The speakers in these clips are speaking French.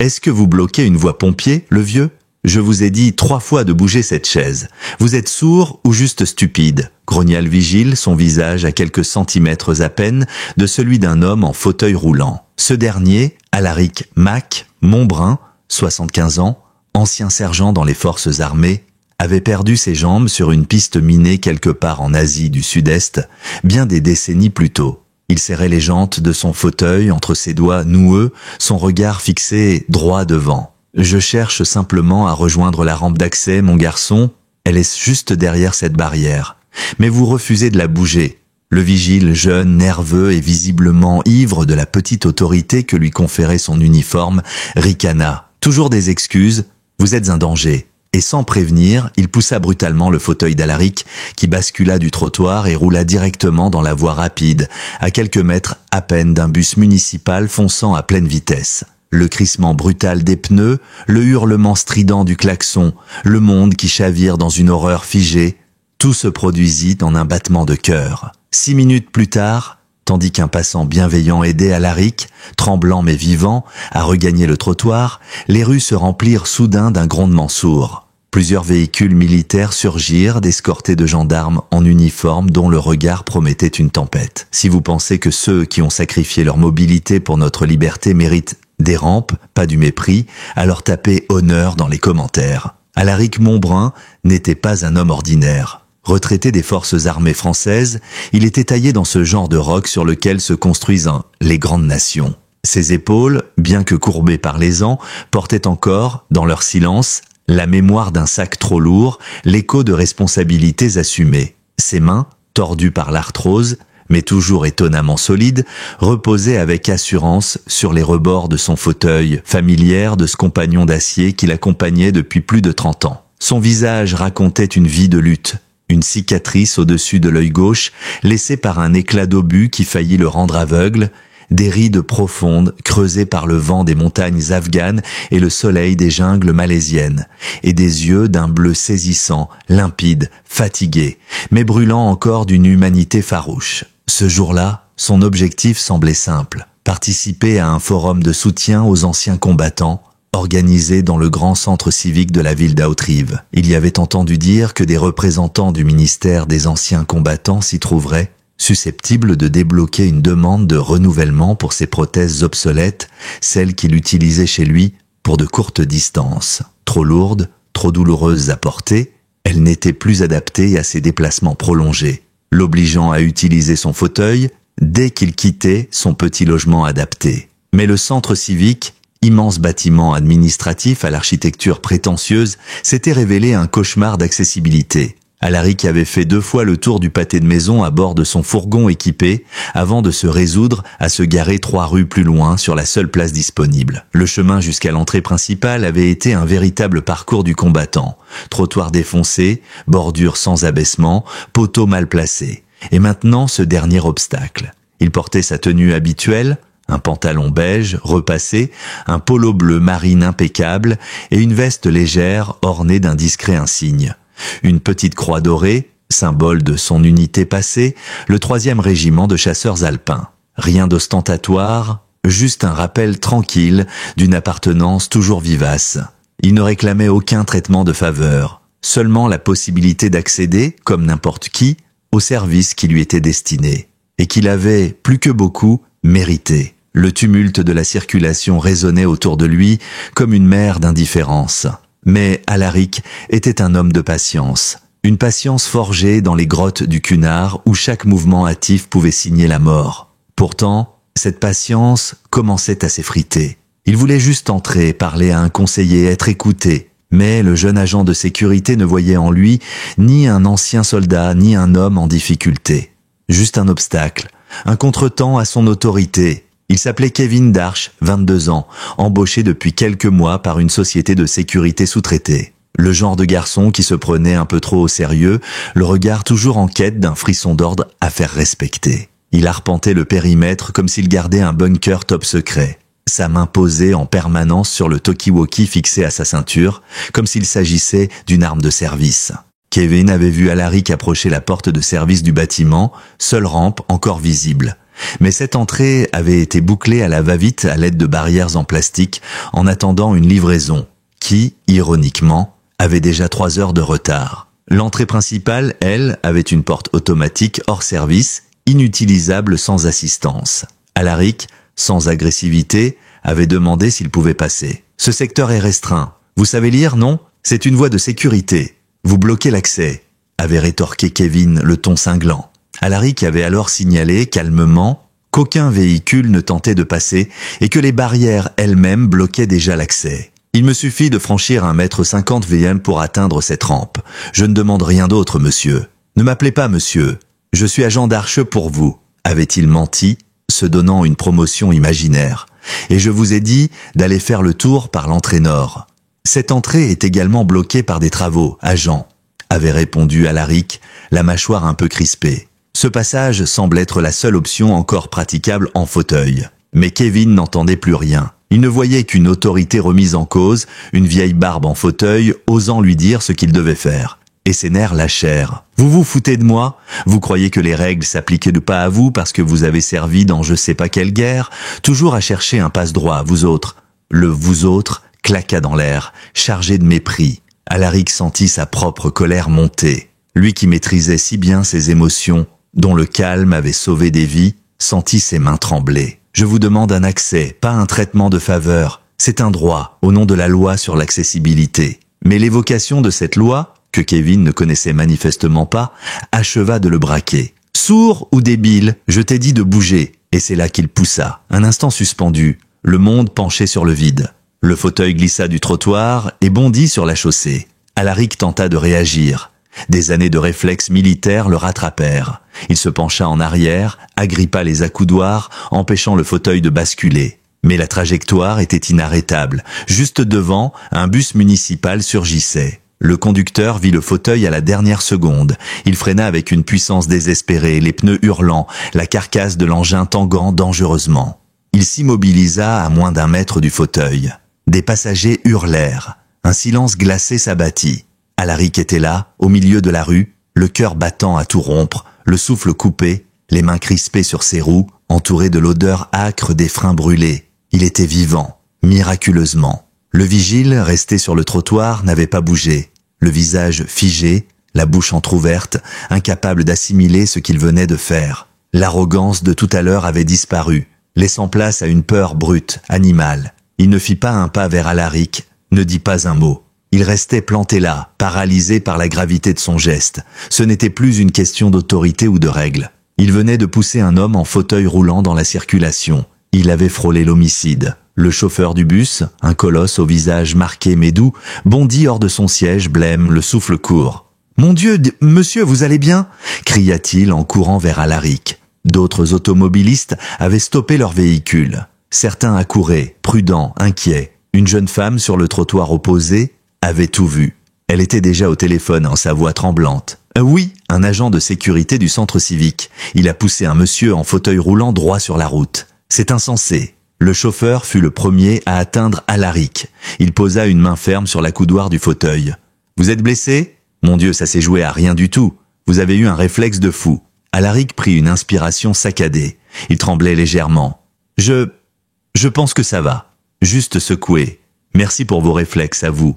Est-ce que vous bloquez une voie pompier, le vieux ? Je vous ai dit 3 fois de bouger cette chaise. Vous êtes sourd ou juste stupide ? Grogna le vigile, son visage à quelques centimètres à peine de celui d'un homme en fauteuil roulant. Ce dernier, Alaric Mac Montbrun, 75 ans, ancien sergent dans les forces armées, avait perdu ses jambes sur une piste minée quelque part en Asie du Sud-Est, bien des décennies plus tôt. Il serrait les jantes de son fauteuil entre ses doigts noueux, son regard fixé droit devant. « Je cherche simplement à rejoindre la rampe d'accès, mon garçon. Elle est juste derrière cette barrière. Mais vous refusez de la bouger. » Le vigile, jeune, nerveux et visiblement ivre de la petite autorité que lui conférait son uniforme, ricana. Toujours des excuses. Vous êtes un danger. Et sans prévenir, il poussa brutalement le fauteuil d'Alaric, qui bascula du trottoir et roula directement dans la voie rapide, à quelques mètres à peine d'un bus municipal fonçant à pleine vitesse. Le crissement brutal des pneus, le hurlement strident du klaxon, le monde qui chavire dans une horreur figée, tout se produisit en un battement de cœur. 6 minutes plus tard, tandis qu'un passant bienveillant aidait Alaric, tremblant mais vivant, à regagner le trottoir, les rues se remplirent soudain d'un grondement sourd. Plusieurs véhicules militaires surgirent, escortés de gendarmes en uniforme dont le regard promettait une tempête. Si vous pensez que ceux qui ont sacrifié leur mobilité pour notre liberté méritent des rampes, pas du mépris, alors tapez honneur dans les commentaires. Alaric Montbrun n'était pas un homme ordinaire. Retraité des forces armées françaises, il était taillé dans ce genre de roc sur lequel se construisent les grandes nations. Ses épaules, bien que courbées par les ans, portaient encore, dans leur silence, la mémoire d'un sac trop lourd, l'écho de responsabilités assumées. Ses mains, tordues par l'arthrose, mais toujours étonnamment solides, reposaient avec assurance sur les rebords de son fauteuil, familière de ce compagnon d'acier qui l'accompagnait depuis plus de 30 ans. Son visage racontait une vie de lutte, une cicatrice au-dessus de l'œil gauche, laissée par un éclat d'obus qui faillit le rendre aveugle, des rides profondes creusées par le vent des montagnes afghanes et le soleil des jungles malaisiennes, et des yeux d'un bleu saisissant, limpide, fatigué, mais brûlant encore d'une humanité farouche. Ce jour-là, son objectif semblait simple, participer à un forum de soutien aux anciens combattants, organisé dans le grand centre civique de la ville d'Autrive. Il y avait entendu dire que des représentants du ministère des anciens combattants s'y trouveraient, susceptibles de débloquer une demande de renouvellement pour ses prothèses obsolètes, celles qu'il utilisait chez lui pour de courtes distances. Trop lourdes, trop douloureuses à porter, elles n'étaient plus adaptées à ses déplacements prolongés, l'obligeant à utiliser son fauteuil dès qu'il quittait son petit logement adapté. Mais le centre civique, immense bâtiment administratif à l'architecture prétentieuse, s'était révélé un cauchemar d'accessibilité. Alaric avait fait 2 fois le tour du pâté de maison à bord de son fourgon équipé, avant de se résoudre à se garer 3 rues plus loin sur la seule place disponible. Le chemin jusqu'à l'entrée principale avait été un véritable parcours du combattant. Trottoir défoncé, bordure sans abaissement, poteaux mal placés. Et maintenant ce dernier obstacle. Il portait sa tenue habituelle, un pantalon beige repassé, un polo bleu marine impeccable et une veste légère ornée d'un discret insigne. Une petite croix dorée, symbole de son unité passée, le 3e régiment de chasseurs alpins. Rien d'ostentatoire, juste un rappel tranquille d'une appartenance toujours vivace. Il ne réclamait aucun traitement de faveur, seulement la possibilité d'accéder, comme n'importe qui, au service qui lui était destiné, et qu'il avait, plus que beaucoup, mérité. Le tumulte de la circulation résonnait autour de lui comme une mer d'indifférence. Mais Alaric était un homme de patience, une patience forgée dans les grottes du Cunard où chaque mouvement hâtif pouvait signer la mort. Pourtant, cette patience commençait à s'effriter. Il voulait juste entrer, parler à un conseiller, être écouté. Mais le jeune agent de sécurité ne voyait en lui ni un ancien soldat, ni un homme en difficulté. Juste un obstacle, un contretemps à son autorité. Il s'appelait Kevin Darche, 22 ans, embauché depuis quelques mois par une société de sécurité sous-traitée. Le genre de garçon qui se prenait un peu trop au sérieux, le regard toujours en quête d'un frisson d'ordre à faire respecter. Il arpentait le périmètre comme s'il gardait un bunker top secret. Sa main posée en permanence sur le talkie-walkie fixé à sa ceinture, comme s'il s'agissait d'une arme de service. Kevin avait vu Alaric approcher la porte de service du bâtiment, seule rampe encore visible. Mais cette entrée avait été bouclée à la va-vite à l'aide de barrières en plastique en attendant une livraison qui, ironiquement, avait déjà 3 heures de retard. L'entrée principale, elle, avait une porte automatique hors service, inutilisable sans assistance. Alaric, sans agressivité, avait demandé s'il pouvait passer. « Ce secteur est restreint. Vous savez lire, non? C'est une voie de sécurité. Vous bloquez l'accès », avait rétorqué Kevin, le ton cinglant. Alaric avait alors signalé calmement qu'aucun véhicule ne tentait de passer et que les barrières elles-mêmes bloquaient déjà l'accès. « Il me suffit de franchir 1,50 m VM pour atteindre cette rampe. Je ne demande rien d'autre, monsieur. Ne m'appelez pas monsieur. Je suis agent d'Arche pour vous, » avait-il menti, se donnant une promotion imaginaire. « Et je vous ai dit d'aller faire le tour par l'entrée nord. Cette entrée est également bloquée par des travaux, agent, » avait répondu Alaric, la mâchoire un peu crispée. Ce passage semble être la seule option encore praticable en fauteuil. Mais Kevin n'entendait plus rien. Il ne voyait qu'une autorité remise en cause, une vieille barbe en fauteuil, osant lui dire ce qu'il devait faire. Et ses nerfs lâchèrent. « Vous vous foutez de moi? Vous croyez que les règles s'appliquaient pas à vous parce que vous avez servi dans je sais pas quelle guerre? Toujours à chercher un passe-droit, vous autres. » Le « vous autres » claqua dans l'air, chargé de mépris. Alaric sentit sa propre colère monter. Lui qui maîtrisait si bien ses émotions, dont le calme avait sauvé des vies, sentit ses mains trembler. « Je vous demande un accès, pas un traitement de faveur. C'est un droit, au nom de la loi sur l'accessibilité. » Mais l'évocation de cette loi, que Kevin ne connaissait manifestement pas, acheva de le braquer. « Sourd ou débile, je t'ai dit de bouger. » Et c'est là qu'il poussa. Un instant suspendu, le monde penché sur le vide. Le fauteuil glissa du trottoir et bondit sur la chaussée. Alaric tenta de réagir. Des années de réflexes militaires le rattrapèrent. Il se pencha en arrière, agrippa les accoudoirs, empêchant le fauteuil de basculer. Mais la trajectoire était inarrêtable. Juste devant, un bus municipal surgissait. Le conducteur vit le fauteuil à la dernière seconde. Il freina avec une puissance désespérée, les pneus hurlant, la carcasse de l'engin tanguant dangereusement. Il s'immobilisa à moins d'1 mètre du fauteuil. Des passagers hurlèrent. Un silence glacé s'abattit. Alaric était là, au milieu de la rue, le cœur battant à tout rompre, le souffle coupé, les mains crispées sur ses roues, entouré de l'odeur âcre des freins brûlés. Il était vivant, miraculeusement. Le vigile, resté sur le trottoir, n'avait pas bougé. Le visage figé, la bouche entr'ouverte, incapable d'assimiler ce qu'il venait de faire. L'arrogance de tout à l'heure avait disparu, laissant place à une peur brute, animale. Il ne fit pas un pas vers Alaric, ne dit pas un mot. Il restait planté là, paralysé par la gravité de son geste. Ce n'était plus une question d'autorité ou de règle. Il venait de pousser un homme en fauteuil roulant dans la circulation. Il avait frôlé l'homicide. Le chauffeur du bus, un colosse au visage marqué mais doux, bondit hors de son siège, blême, le souffle court. « Mon Dieu, monsieur, vous allez bien ?» cria-t-il en courant vers Alaric. D'autres automobilistes avaient stoppé leur véhicule. Certains accouraient, prudents, inquiets. Une jeune femme sur le trottoir opposé avait tout vu. Elle était déjà au téléphone, sa voix tremblante. « Oui, un agent de sécurité du centre civique. Il a poussé un monsieur en fauteuil roulant droit sur la route. C'est insensé. » Le chauffeur fut le premier à atteindre Alaric. Il posa une main ferme sur l'accoudoir du fauteuil. « Vous êtes blessé ? Mon Dieu, ça s'est joué à rien du tout. Vous avez eu un réflexe de fou. » Alaric prit une inspiration saccadée. Il tremblait légèrement. « Je pense que ça va. Juste secoué. Merci pour vos réflexes, à vous.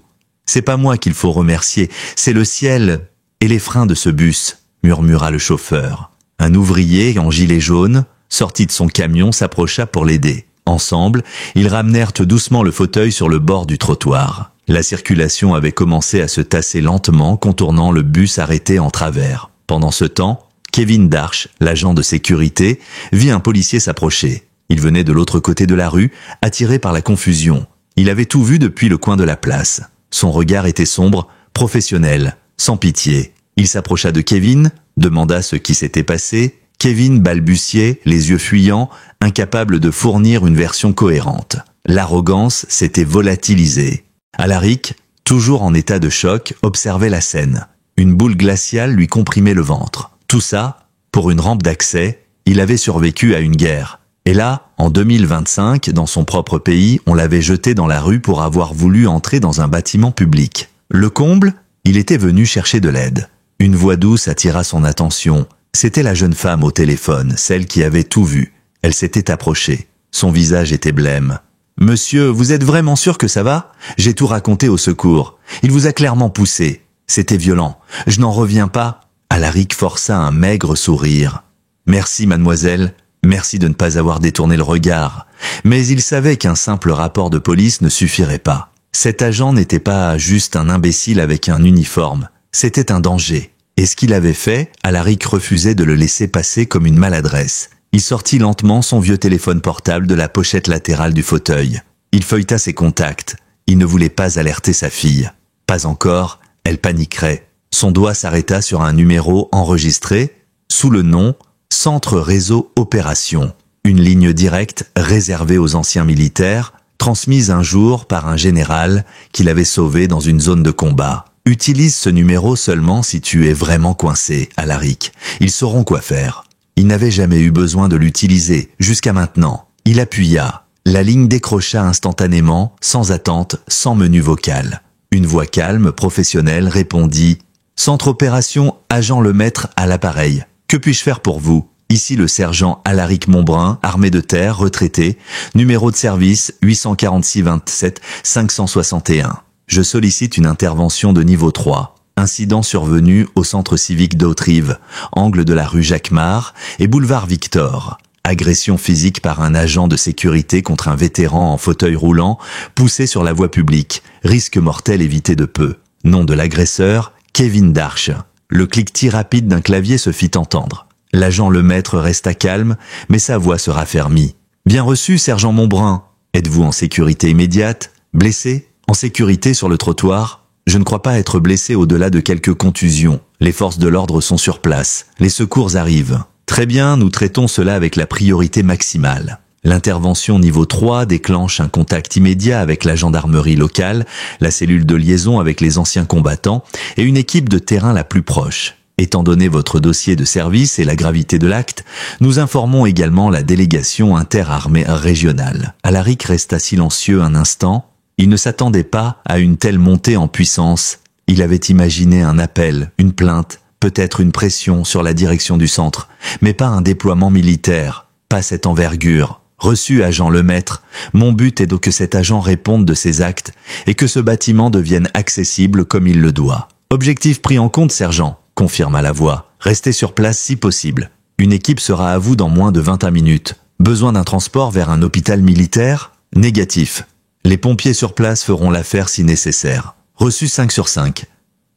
C'est pas moi qu'il faut remercier, c'est le ciel et les freins de ce bus, » murmura le chauffeur. Un ouvrier en gilet jaune, sorti de son camion, s'approcha pour l'aider. Ensemble, ils ramenèrent doucement le fauteuil sur le bord du trottoir. La circulation avait commencé à se tasser lentement, contournant le bus arrêté en travers. Pendant ce temps, Kevin Darche, l'agent de sécurité, vit un policier s'approcher. Il venait de l'autre côté de la rue, attiré par la confusion. Il avait tout vu depuis le coin de la place. Son regard était sombre, professionnel, sans pitié. Il s'approcha de Kevin, demanda ce qui s'était passé. Kevin balbutiait, les yeux fuyants, incapable de fournir une version cohérente. L'arrogance s'était volatilisée. Alaric, toujours en état de choc, observait la scène. Une boule glaciale lui comprimait le ventre. Tout ça, pour une rampe d'accès, il avait survécu à une guerre. Et là, en 2025, dans son propre pays, on l'avait jeté dans la rue pour avoir voulu entrer dans un bâtiment public. Le comble, il était venu chercher de l'aide. Une voix douce attira son attention. C'était la jeune femme au téléphone, celle qui avait tout vu. Elle s'était approchée. Son visage était blême. « Monsieur, vous êtes vraiment sûr que ça va ? J'ai tout raconté au secours. Il vous a clairement poussé. C'était violent. Je n'en reviens pas. » Alaric força un maigre sourire. « Merci, mademoiselle. Merci de ne pas avoir détourné le regard. » Mais il savait qu'un simple rapport de police ne suffirait pas. Cet agent n'était pas juste un imbécile avec un uniforme. C'était un danger. Et ce qu'il avait fait, Alaric refusait de le laisser passer comme une maladresse. Il sortit lentement son vieux téléphone portable de la pochette latérale du fauteuil. Il feuilleta ses contacts. Il ne voulait pas alerter sa fille. Pas encore, elle paniquerait. Son doigt s'arrêta sur un numéro enregistré sous le nom « Centre Réseau Opération », une ligne directe réservée aux anciens militaires, transmise un jour par un général qu'il avait sauvé dans une zone de combat. « Utilise ce numéro seulement si tu es vraiment coincé, Alaric. Ils sauront quoi faire. » Il n'avait jamais eu besoin de l'utiliser, jusqu'à maintenant. Il appuya. La ligne décrocha instantanément, sans attente, sans menu vocal. Une voix calme, professionnelle, répondit « Centre Opération, agent Lemaître à l'appareil. Que puis-je faire pour vous ? Ici le sergent Alaric Montbrun, armée de terre, retraité, numéro de service 846 27 561. Je sollicite une intervention de niveau 3. Incident survenu au centre civique d'Hauterive, angle de la rue Jacquemart et boulevard Victor. Agression physique par un agent de sécurité contre un vétéran en fauteuil roulant, poussé sur la voie publique. Risque mortel évité de peu. Nom de l'agresseur, Kevin Darche. Le cliquetis rapide d'un clavier se fit entendre. L'agent Lemaître resta calme, mais sa voix se raffermit. Bien reçu, sergent Montbrun. Êtes-vous en sécurité immédiate ? Blessé ? En sécurité sur le trottoir ? Je ne crois pas être blessé au-delà de quelques contusions. Les forces de l'ordre sont sur place. Les secours arrivent. Très bien, nous traitons cela avec la priorité maximale. L'intervention niveau 3 déclenche un contact immédiat avec la gendarmerie locale, la cellule de liaison avec les anciens combattants et une équipe de terrain la plus proche. Étant donné votre dossier de service et la gravité de l'acte, nous informons également la délégation interarmée régionale. Alaric resta silencieux un instant. Il ne s'attendait pas à une telle montée en puissance. Il avait imaginé un appel, une plainte, peut-être une pression sur la direction du centre, mais pas un déploiement militaire, pas cette envergure. Reçu agent Lemaître, mon but est de que cet agent réponde de ses actes et que ce bâtiment devienne accessible comme il le doit. Objectif pris en compte, sergent, confirma la voix. Restez sur place si possible. Une équipe sera à vous dans moins de 21 minutes. Besoin d'un transport vers un hôpital militaire ? Négatif. Les pompiers sur place feront l'affaire si nécessaire. Reçu 5 sur 5.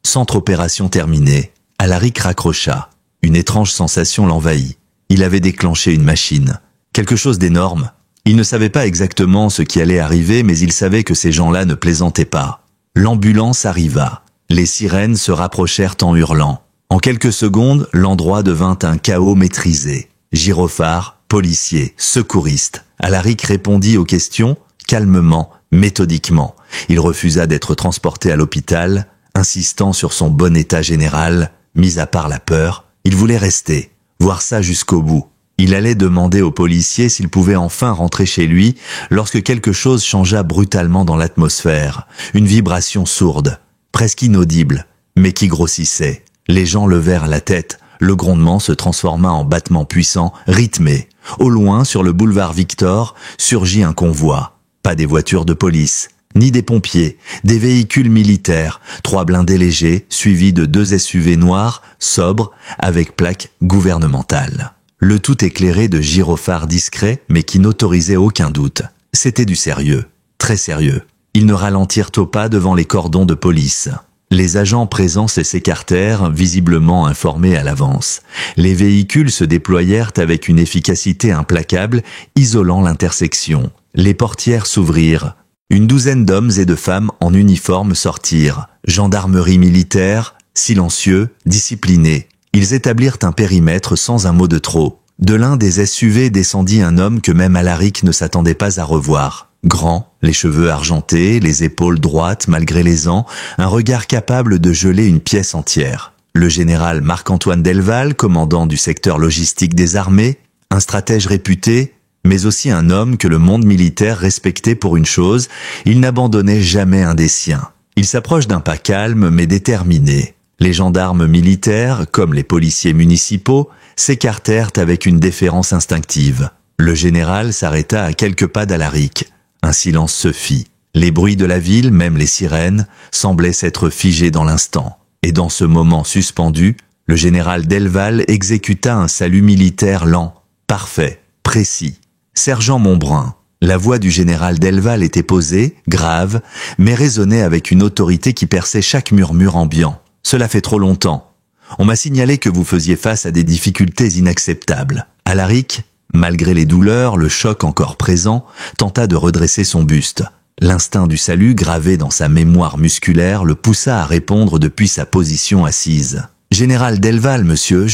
Centre opération terminé. Alaric raccrocha. Une étrange sensation l'envahit. Il avait déclenché une machine. Quelque chose d'énorme. Il ne savait pas exactement ce qui allait arriver, mais il savait que ces gens-là ne plaisantaient pas. L'ambulance arriva. Les sirènes se rapprochèrent en hurlant. En quelques secondes, l'endroit devint un chaos maîtrisé. Gyrophares, policiers, secouristes. Alaric répondit aux questions, calmement, méthodiquement. Il refusa d'être transporté à l'hôpital, insistant sur son bon état général, mis à part la peur. Il voulait rester, voir ça jusqu'au bout. Il allait demander aux policiers s'il pouvait enfin rentrer chez lui lorsque quelque chose changea brutalement dans l'atmosphère. Une vibration sourde, presque inaudible, mais qui grossissait. Les gens levèrent la tête. Le grondement se transforma en battement puissant, rythmé. Au loin, sur le boulevard Victor, surgit un convoi. Pas des voitures de police, ni des pompiers, des véhicules militaires, 3 blindés légers, suivis de 2 SUV noirs, sobres, avec plaques gouvernementales. Le tout éclairé de gyrophares discrets, mais qui n'autorisaient aucun doute. C'était du sérieux, très sérieux. Ils ne ralentirent au pas devant les cordons de police. Les agents présents s'écartèrent, visiblement informés à l'avance. Les véhicules se déployèrent avec une efficacité implacable, isolant l'intersection. Les portières s'ouvrirent. Une douzaine d'hommes et de femmes en uniforme sortirent. Gendarmerie militaire, silencieux, disciplinés. Ils établirent un périmètre sans un mot de trop. De l'un des SUV descendit un homme que même Alaric ne s'attendait pas à revoir. Grand, les cheveux argentés, les épaules droites malgré les ans, un regard capable de geler une pièce entière. Le général Marc-Antoine Delval, commandant du secteur logistique des armées, un stratège réputé, mais aussi un homme que le monde militaire respectait pour une chose, il n'abandonnait jamais un des siens. Il s'approche d'un pas calme mais déterminé. Les gendarmes militaires, comme les policiers municipaux, s'écartèrent avec une déférence instinctive. Le général s'arrêta à quelques pas d'Alaric. Un silence se fit. Les bruits de la ville, même les sirènes, semblaient s'être figés dans l'instant. Et dans ce moment suspendu, le général Delval exécuta un salut militaire lent, parfait, précis. « Sergent Montbrun ». La voix du général Delval était posée, grave, mais résonnait avec une autorité qui perçait chaque murmure ambiant. « Cela fait trop longtemps. On m'a signalé que vous faisiez face à des difficultés inacceptables. » Alaric, malgré les douleurs, le choc encore présent, tenta de redresser son buste. L'instinct du salut, gravé dans sa mémoire musculaire, le poussa à répondre depuis sa position assise. « Général Delval, monsieur,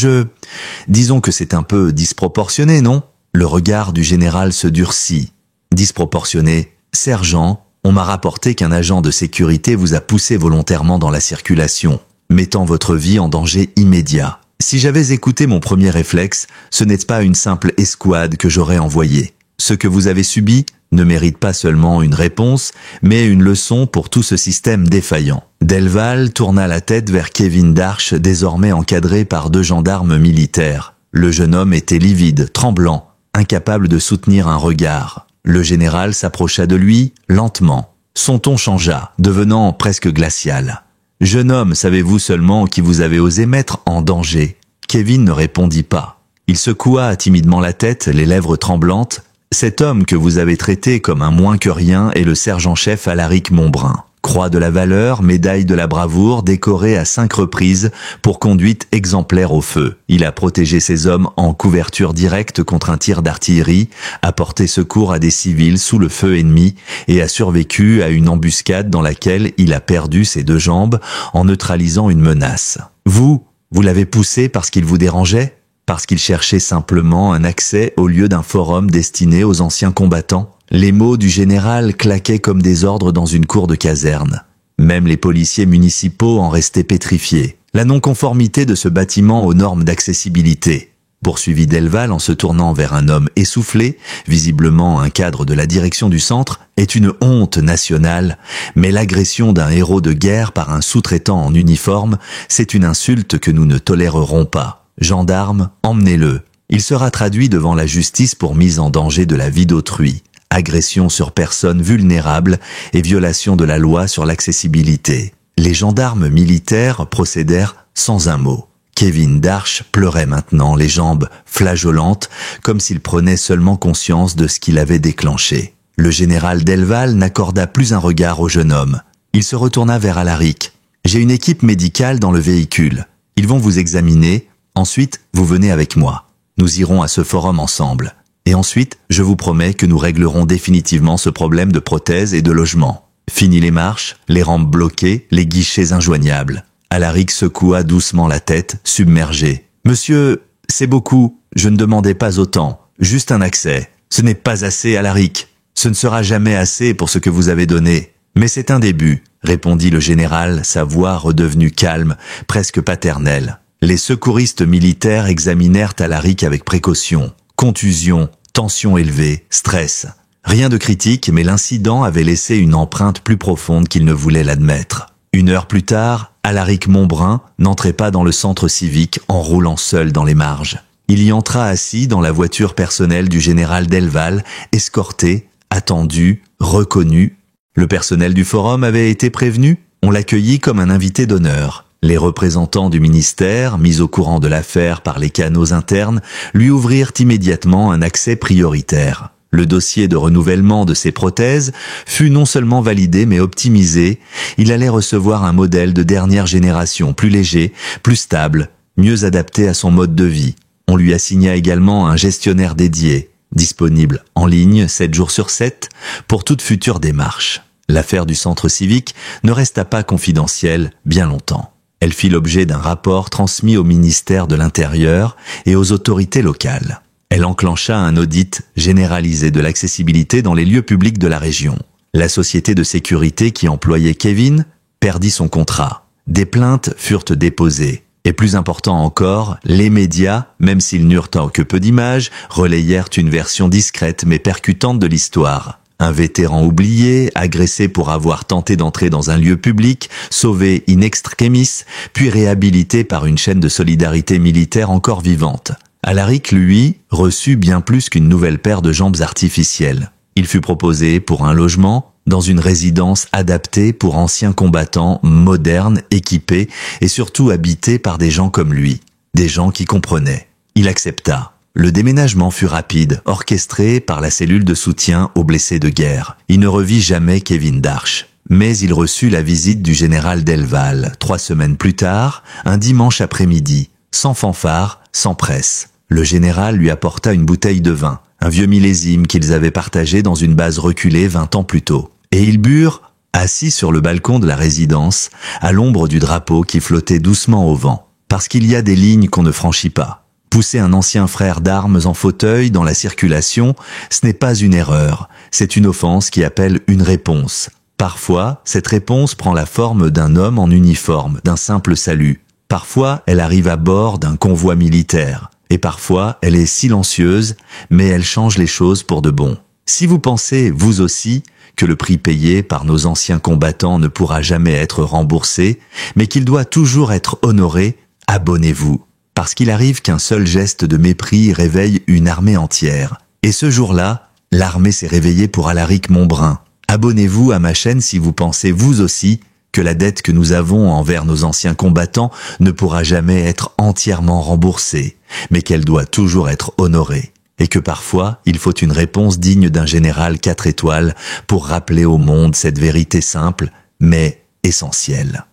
disons que c'est un peu disproportionné, non ?» Le regard du général se durcit. Disproportionné. « Sergent, on m'a rapporté qu'un agent de sécurité vous a poussé volontairement dans la circulation, mettant votre vie en danger immédiat. Si j'avais écouté mon premier réflexe, ce n'est pas une simple escouade que j'aurais envoyée. Ce que vous avez subi ne mérite pas seulement une réponse, mais une leçon pour tout ce système défaillant. » Delval tourna la tête vers Kevin Darche, désormais encadré par 2 gendarmes militaires. Le jeune homme était livide, tremblant, incapable de soutenir un regard. Le général s'approcha de lui, lentement. Son ton changea, devenant presque glacial. « Jeune homme, savez-vous seulement qui vous avez osé mettre en danger ?» Kevin ne répondit pas. Il secoua timidement la tête, les lèvres tremblantes. « Cet homme que vous avez traité comme un moins que rien est le sergent-chef Alaric Montbrun. Croix de la valeur, médaille de la bravoure, décoré à 5 reprises pour conduite exemplaire au feu. Il a protégé ses hommes en couverture directe contre un tir d'artillerie, a porté secours à des civils sous le feu ennemi et a survécu à une embuscade dans laquelle il a perdu ses 2 jambes en neutralisant une menace. Vous l'avez poussé parce qu'il vous dérangeait? Parce qu'il cherchait simplement un accès au lieu d'un forum destiné aux anciens combattants? Les mots du général claquaient comme des ordres dans une cour de caserne. Même les policiers municipaux en restaient pétrifiés. La non-conformité de ce bâtiment aux normes d'accessibilité, poursuivit Delval en se tournant vers un homme essoufflé, visiblement un cadre de la direction du centre, est une honte nationale, mais l'agression d'un héros de guerre par un sous-traitant en uniforme, c'est une insulte que nous ne tolérerons pas. Gendarmes, emmenez-le. Il sera traduit devant la justice pour mise en danger de la vie d'autrui. Agression sur personne vulnérable et violation de la loi sur l'accessibilité. Les gendarmes militaires procédèrent sans un mot. Kevin Darche pleurait maintenant, les jambes flageolantes, comme s'il prenait seulement conscience de ce qu'il avait déclenché. Le général Delval n'accorda plus un regard au jeune homme. Il se retourna vers Alaric. « J'ai une équipe médicale dans le véhicule. Ils vont vous examiner. Ensuite, vous venez avec moi. Nous irons à ce forum ensemble. Et ensuite, je vous promets que nous réglerons définitivement ce problème de prothèses et de logement. Fini les marches, les rampes bloquées, les guichets injoignables. » Alaric secoua doucement la tête, submergé. « Monsieur, c'est beaucoup. Je ne demandais pas autant. Juste un accès. Ce n'est pas assez, Alaric. Ce ne sera jamais assez pour ce que vous avez donné. Mais c'est un début, » répondit le général, sa voix redevenue calme, presque paternelle. Les secouristes militaires examinèrent Alaric avec précaution. Contusion, tension élevée, stress. Rien de critique, mais l'incident avait laissé une empreinte plus profonde qu'il ne voulait l'admettre. 1 heure plus tard, Alaric Montbrun n'entrait pas dans le centre civique en roulant seul dans les marges. Il y entra assis dans la voiture personnelle du général Delval, escorté, attendu, reconnu. Le personnel du forum avait été prévenu, on l'accueillit comme un invité d'honneur. Les représentants du ministère, mis au courant de l'affaire par les canaux internes, lui ouvrirent immédiatement un accès prioritaire. Le dossier de renouvellement de ses prothèses fut non seulement validé mais optimisé. Il allait recevoir un modèle de dernière génération, plus léger, plus stable, mieux adapté à son mode de vie. On lui assigna également un gestionnaire dédié, disponible en ligne 7 jours sur 7 pour toute future démarche. L'affaire du centre civique ne resta pas confidentielle bien longtemps. Elle fit l'objet d'un rapport transmis au ministère de l'Intérieur et aux autorités locales. Elle enclencha un audit généralisé de l'accessibilité dans les lieux publics de la région. La société de sécurité qui employait Kevin perdit son contrat. Des plaintes furent déposées. Et plus important encore, les médias, même s'ils n'eurent que peu d'images, relayèrent une version discrète mais percutante de l'histoire. Un vétéran oublié, agressé pour avoir tenté d'entrer dans un lieu public, sauvé in extremis, puis réhabilité par une chaîne de solidarité militaire encore vivante. Alaric, lui, reçut bien plus qu'une nouvelle paire de jambes artificielles. Il fut proposé pour un logement dans une résidence adaptée pour anciens combattants, modernes, équipés et surtout habités par des gens comme lui, des gens qui comprenaient. Il accepta. Le déménagement fut rapide, orchestré par la cellule de soutien aux blessés de guerre. Il ne revit jamais Kevin Darche. Mais il reçut la visite du général Delval, 3 semaines plus tard, un dimanche après-midi, sans fanfare, sans presse. Le général lui apporta une bouteille de vin, un vieux millésime qu'ils avaient partagé dans une base reculée 20 ans plus tôt. Et ils burent, assis sur le balcon de la résidence, à l'ombre du drapeau qui flottait doucement au vent. Parce qu'il y a des lignes qu'on ne franchit pas. Pousser un ancien frère d'armes en fauteuil dans la circulation, ce n'est pas une erreur, c'est une offense qui appelle une réponse. Parfois, cette réponse prend la forme d'un homme en uniforme, d'un simple salut. Parfois, elle arrive à bord d'un convoi militaire. Et parfois, elle est silencieuse, mais elle change les choses pour de bon. Si vous pensez, vous aussi, que le prix payé par nos anciens combattants ne pourra jamais être remboursé, mais qu'il doit toujours être honoré, abonnez-vous. Parce qu'il arrive qu'un seul geste de mépris réveille une armée entière. Et ce jour-là, l'armée s'est réveillée pour Alaric Montbrun. Abonnez-vous à ma chaîne si vous pensez, vous aussi, que la dette que nous avons envers nos anciens combattants ne pourra jamais être entièrement remboursée, mais qu'elle doit toujours être honorée. Et que parfois, il faut une réponse digne d'un général 4 étoiles pour rappeler au monde cette vérité simple, mais essentielle.